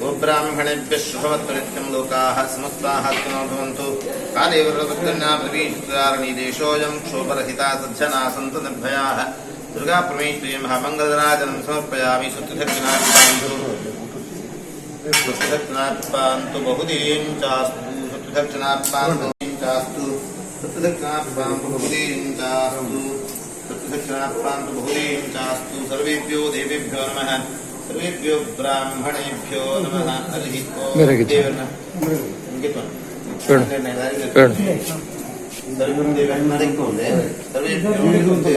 गोब्राह्मणेभ्यः शुभवत्तरित्यं लोकाः समस्ताः सुखिनो भवन्तु काले वरदत्तन्याप्रवीक्षारणि देशोऽयं क्षोभरहिता सज्जना सन्तु निर्भयाः दुर्गाप्रमेश्वरी महामङ्गलराजनं समर्पयामि सुत्तदक्षिणात्पान्तु बहुदीं चास्तु सुत्तदक्षिणात्पान्तु चास्तु सुत्तदक्षिणात्पान्तु बहुदीं चास्तु सुत्तदक्षिणात्पान्तु बहुदीं चास्तु सर्वेभ्यो देवेभ्यो नमः सर्वेभ्यो ब्राह्मणेभ्यो नमः हरिः ओम् देवरನ್ನ सर्वेभ्यो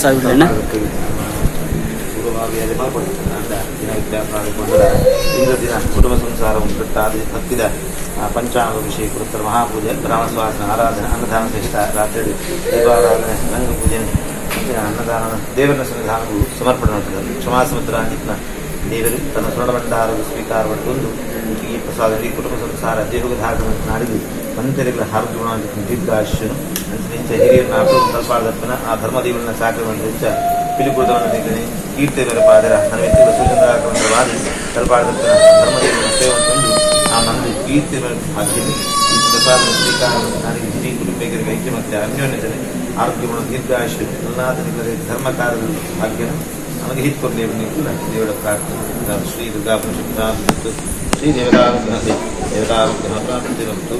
ಸಾಗಿಬಿಡೋಣ ಇಂದು ದಿನ ಕುಟುಂಬ ಸಂಸಾರವನ್ನು ಬಿಟ್ಟಾದ ಹತ್ತಿದ ಪಂಚಾಂಗ ವಿಷಯ ಕೃತರ ಮಹಾಪೂಜೆ ಬ್ರಾಹ್ಮಸ್ವಾಸನ ಆರಾಧನೆ ಅನ್ನದಾನ ಸಹಿತ ರಾತ್ರಿ ದೈವಾರಾಧನೆ ರಂಗ ಪೂಜೆ ಅನ್ನದಾನ ದೇವರ ಸನ್ನಿಧಾನವು ಸಮರ್ಪಣೆ ಮಾಡುತ್ತದೆ. ಕ್ಷಮಾಸಮುದ್ರಾಂಜಿತ್ನ ದೇವರು ತನ್ನ ಸ್ವರ್ಣಭಂಡಾರದ ಸ್ವೀಕಾರ ಮಾಡಿಕೊಂಡು ಈ ಪ್ರಸಾದ ಈ ಕುಟುಂಬ ಸಂಸಾರ ದೇವಗ ಧಾರಣ ನಾಡಿದ್ದು ಮಂತ್ರಿಗಳ ಹಾರದುಗುಣ ದೀರ್ಘಾಶ್ಯನು ಅಂಚ ಹಿರಿಯರನ್ನ ತಲಪಾಡದಪ್ಪನ ಆ ಧರ್ಮದೇವರನ್ನ ಸಾಕುವಂತ ಪಿಲಿಕುಳದವನ್ನ ತೆಗೆದು ಕೀರ್ತಿಯವರ ಪಾದರ ಹನುಮಂತಿಗಳ ಸೂಚನವಾದಿ ತಲಪಾಡದಪ್ಪನ ಧರ್ಮದೇವರನ್ನ ಸೇವಂತಂದು ಆ ಮಂದಿ ಕೀರ್ತಿಯವರ ಭಾಗ್ಯನು ಈ ಪ್ರಸಾದ ಸ್ವೀಕಾರ ನಾಡಿಗೆ ಹಿರಿಯ ಕುಟುಂಬಿಕರಿಗೆ ಐಕ್ಯ ಮತ್ತು ಅನ್ಯೋನ್ಯತೆ ಆರೋಗ್ಯಗುಣ ದೀರ್ಘಾಶ್ಯ ಎಲ್ಲಾದನಿಲ್ಲದೆ ಧರ್ಮ ಕಾರ್ಯದ ಭಾಗ್ಯನು ನಮಗೆ ಹಿತ್ಕೊಂಡು ಕೂಡ ದೇವರ ಪ್ರಾರ್ಥನೆ ಶ್ರೀ ದುರ್ಗಾಪುರುಷ ಶ್ರೀ ದೇವತಾನುಗ್ರಹ ಪ್ರಾರ್ಥಿಸಿರುವಂತು.